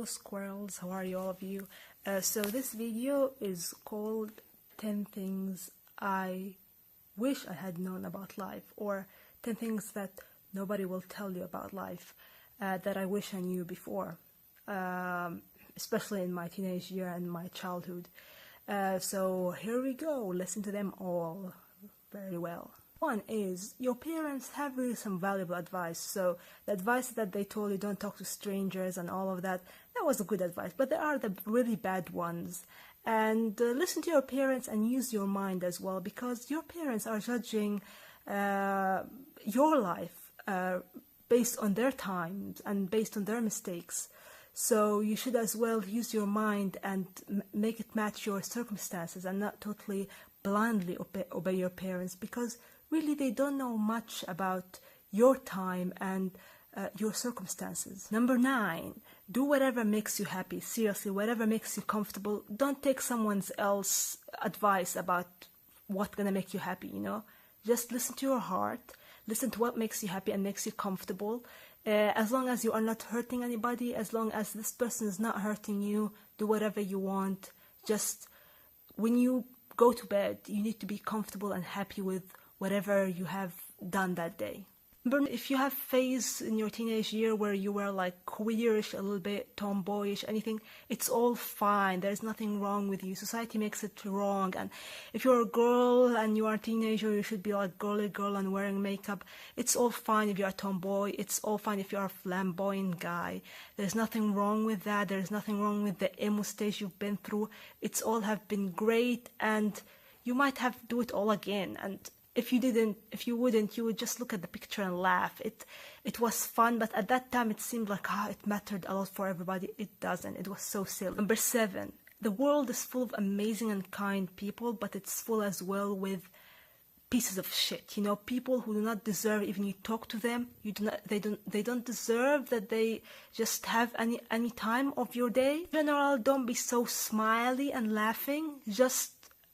squirrels, how are you, all of you? So this video is called 10 things I wish I had known about life, or 10 things that nobody will tell you about life that I wish I knew before, especially in my teenage year and my childhood. So here we go, listen to them all very well. One is, your parents have really some valuable advice. So the advice that they told you, don't talk to strangers and all of that, that was a good advice. But there are the really bad ones. And listen to your parents and use your mind as well, because your parents are judging your life based on their times and based on their mistakes. So you should as well use your mind and make it match your circumstances and not totally blindly obey your parents, because really they don't know much about your time and your circumstances. Number 9, do whatever makes you happy. Seriously, whatever makes you comfortable. Don't take someone else's advice about what's gonna make you happy, you know. Just listen to your heart, listen to what makes you happy and makes you comfortable. As long as you are not hurting anybody, as long as this person is not hurting you, do whatever you want. Just when you go to bed, you need to be comfortable and happy with whatever you have done that day. Remember, if you have phase in your teenage year where you were like queerish, a little bit tomboyish, anything, it's all fine. There's nothing wrong with you. Society makes it wrong. And if you're a girl and you are a teenager, you should be like girly girl and wearing makeup. It's all fine if you're a tomboy. It's all fine if you're a flamboyant guy. There's nothing wrong with that. There's nothing wrong with the emo stage you've been through. It's all have been great, and you might have to do it all again. And if you wouldn't, you would just look at the picture and laugh. It was fun, but at that time it seemed like it mattered a lot for everybody. It doesn't. It was so silly. Number 7, the world is full of amazing and kind people, but it's full as well with pieces of shit. You know, people who do not deserve even you talk to them. They don't deserve that they just have any time of your day. In general, don't be so smiley and laughing. Just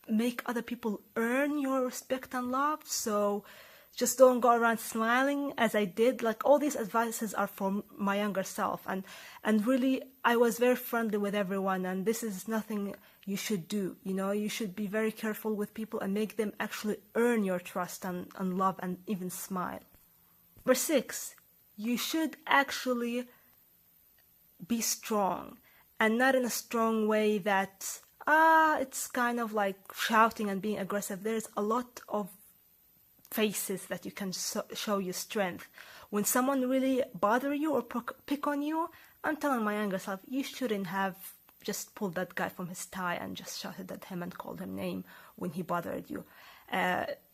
make other people earn your respect and love. So just don't go around smiling as I did. Like, all these advices are for my younger self, and really I was very friendly with everyone, and this is nothing you should do. You know, you should be very careful with people and make them actually earn your trust and love and even smile. Number 6, you should actually be strong, and not in a strong way that it's kind of like shouting and being aggressive. There's a lot of faces that you can show your strength. When someone really bother you or pick on you, I'm telling my younger self, you shouldn't have just pulled that guy from his tie and just shouted at him and called him name when he bothered you.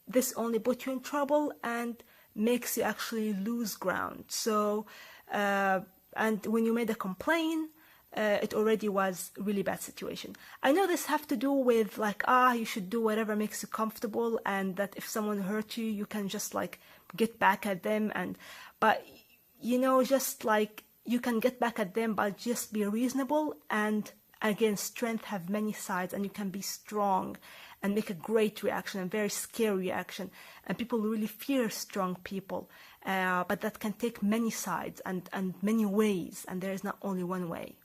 This only put you in trouble and makes you actually lose ground. So, and when you made a complaint, it already was a really bad situation. I know this have to do with like, you should do whatever makes you comfortable, and that if someone hurt you, you can just like get back at them. But you know, just like you can get back at them, but just be reasonable. And again, strength have many sides, and you can be strong and make a great reaction, a very scary reaction. And people really fear strong people, but that can take many sides and many ways, and there is not only one way.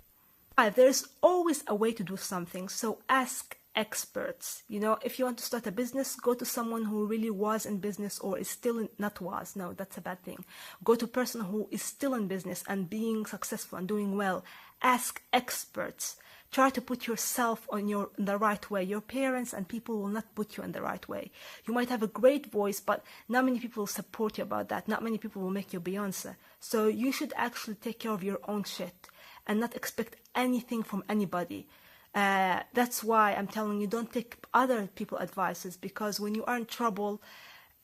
There's always a way to do something, so ask experts. You know, if you want to start a business, go to someone who really was in business or is still in, not was, no, that's a bad thing. Go to a person who is still in business and being successful and doing well. Ask experts. Try to put yourself in the right way. Your parents and people will not put you in the right way. You might have a great voice, but not many people will support you about that. Not many people will make you Beyonce. So you should actually take care of your own shit and not expect anything from anybody. That's why I'm telling you, don't take other people's advices, because when you are in trouble,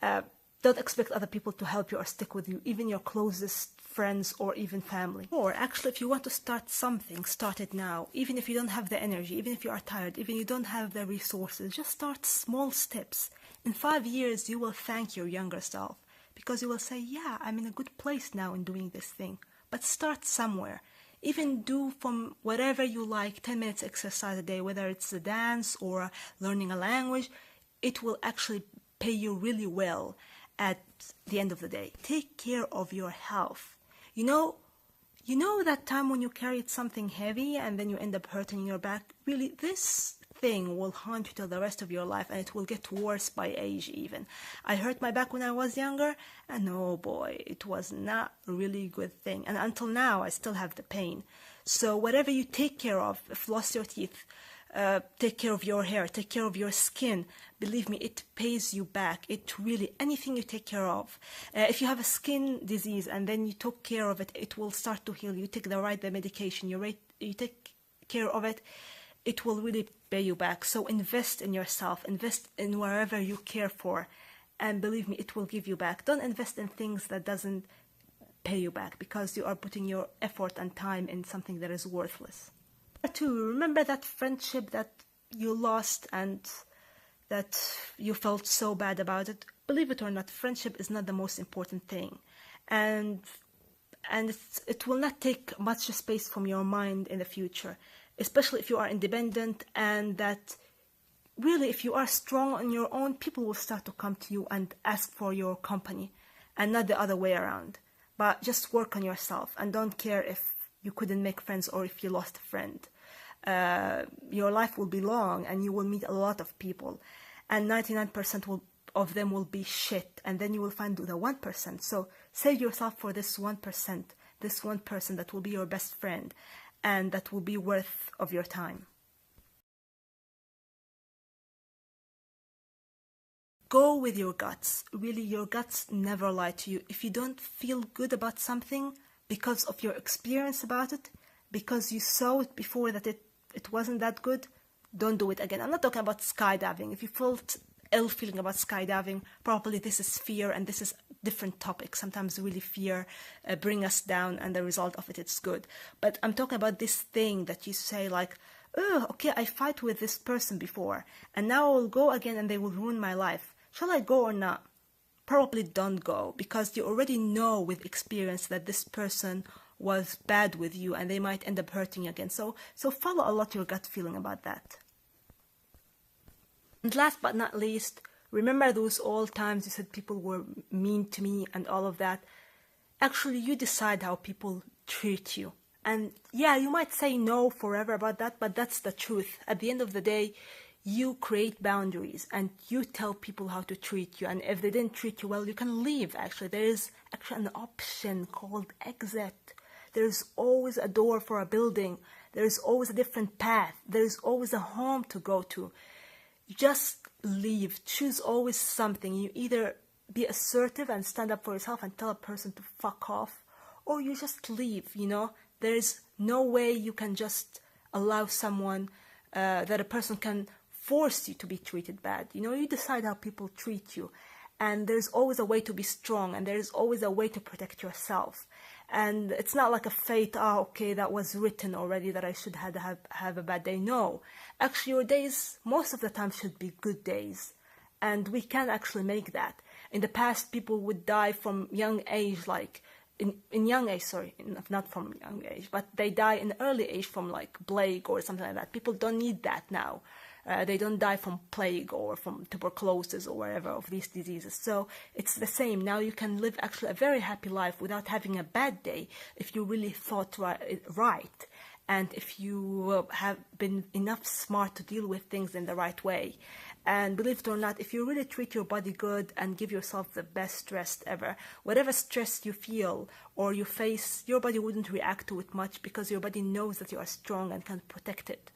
don't expect other people to help you or stick with you, even your closest friends or even family. Or actually, if you want to start something, start it now. Even if you don't have the energy, even if you are tired, even if you don't have the resources, just start small steps. In 5 years, you will thank your younger self, because you will say, yeah, I'm in a good place now in doing this thing. But start somewhere. Even do from whatever you like, 10 minutes exercise a day, whether it's a dance or learning a language. It will actually pay you really well at the end of the day. Take care of your health. You know, You know that time when you carried something heavy and then you end up hurting your back? Really, this thing will haunt you till the rest of your life, and it will get worse by age even. I hurt my back when I was younger, and oh boy, it was not a really good thing. And until now, I still have the pain. So whatever you take care of, floss your teeth, take care of your hair, take care of your skin. Believe me, it pays you back. It really, anything you take care of. If you have a skin disease and then you took care of it, it will start to heal. You take the medication, you take care of it, it will really pay you back. So invest in yourself, invest in wherever you care for, and believe me, it will give you back. Don't invest in things that doesn't pay you back, because you are putting your effort and time in something that is worthless. Number 2, remember that friendship that you lost and that you felt so bad about it? Believe it or not, friendship is not the most important thing. And it will not take much space from your mind in the future, especially if you are independent, and that really if you are strong on your own, people will start to come to you and ask for your company, and not the other way around. But just work on yourself and don't care if you couldn't make friends or if you lost a friend. Your life will be long and you will meet a lot of people, and 99% of them will be shit, and then you will find the 1%. So save yourself for this 1%, this one person that will be your best friend and that will be worth of your time. Go with your guts. Really, your guts never lie to you. If you don't feel good about something because of your experience about it, because you saw it before that it wasn't that good, don't do it again. I'm not talking about skydiving. If you felt ill feeling about skydiving, probably this is fear, and this is different topic. Sometimes really fear bring us down, and the result of it is good. But I'm talking about this thing that you say like, oh, okay, I fight with this person before, and now I will go again and they will ruin my life. Shall I go or not? Probably don't go, because you already know with experience that this person was bad with you and they might end up hurting you again. So follow a lot your gut feeling about that. And last but not least, remember those old times you said people were mean to me and all of that? Actually, you decide how people treat you. And yeah, you might say no forever about that, but that's the truth. At the end of the day, you create boundaries and you tell people how to treat you. And if they didn't treat you well, you can leave. Actually, there is actually an option called exit. There's always a door for a building. There's always a different path. There's always a home to go to. Just leave. Choose always something. You either be assertive and stand up for yourself and tell a person to fuck off, or you just leave, you know. There's no way you can just allow someone, that a person can force you to be treated bad. You know, you decide how people treat you. And there's always a way to be strong, and there's always a way to protect yourself. And it's not like a fate, okay, that was written already that I should have a bad day. No. Actually, your days, most of the time, should be good days. And we can actually make that. In the past, people would die from young age, like, in young age, sorry, not from young age, but they die in early age from like plague or something like that. People don't need that now. They don't die from plague or from tuberculosis or whatever of these diseases. So it's the same. Now you can live actually a very happy life without having a bad day if you really thought right, and if you have been enough smart to deal with things in the right way. And believe it or not, if you really treat your body good and give yourself the best rest ever, whatever stress you feel or you face, your body wouldn't react to it much, because your body knows that you are strong and can protect it.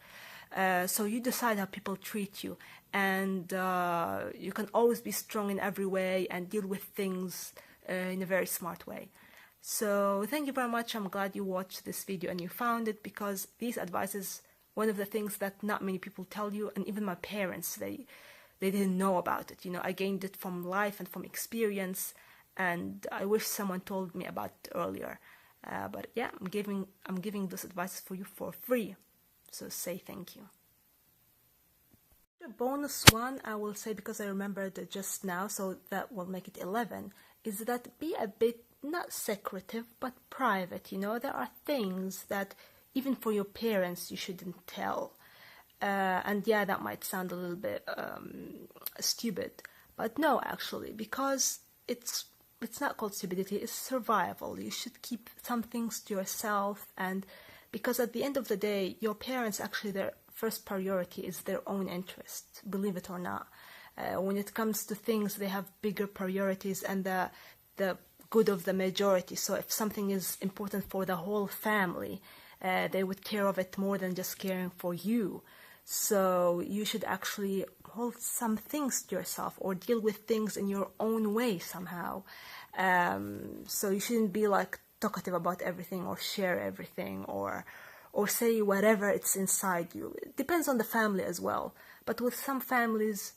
So you decide how people treat you, and you can always be strong in every way and deal with things in a very smart way. So thank you very much. I'm glad you watched this video and you found it, because these advices, one of the things that not many people tell you, and even my parents, they didn't know about it. You know, I gained it from life and from experience, and I wish someone told me about it earlier. But yeah, I'm giving this advice for you for free. So say thank you. The bonus one I will say, because I remembered it just now, so that will make it 11, is that be a bit, not secretive, but private. You know, there are things that even for your parents you shouldn't tell. And yeah, that might sound a little bit stupid, but no, actually, because it's it's not called stupidity, it's survival. You should keep some things to yourself, and because at the end of the day, your parents, actually their first priority is their own interest, believe it or not. When it comes to things, they have bigger priorities and the good of the majority. So if something is important for the whole family, they would care of it more than just caring for you. So you should actually hold some things to yourself or deal with things in your own way somehow. So you shouldn't be like talkative about everything or share everything or say whatever it's inside you. It depends on the family as well. But with some families,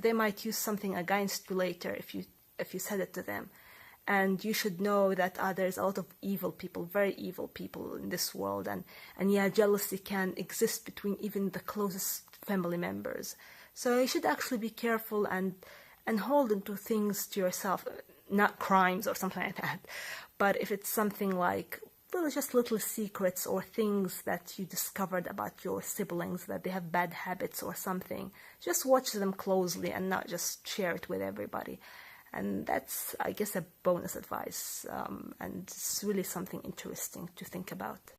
they might use something against you later if you said it to them. And you should know that there's a lot of evil people, very evil people in this world. And yeah, jealousy can exist between even the closest family members. So you should actually be careful and hold into things to yourself, not crimes or something like that. But if it's something like, well, just little secrets or things that you discovered about your siblings, that they have bad habits or something, just watch them closely and not just share it with everybody. And that's, I guess, a bonus advice, and it's really something interesting to think about.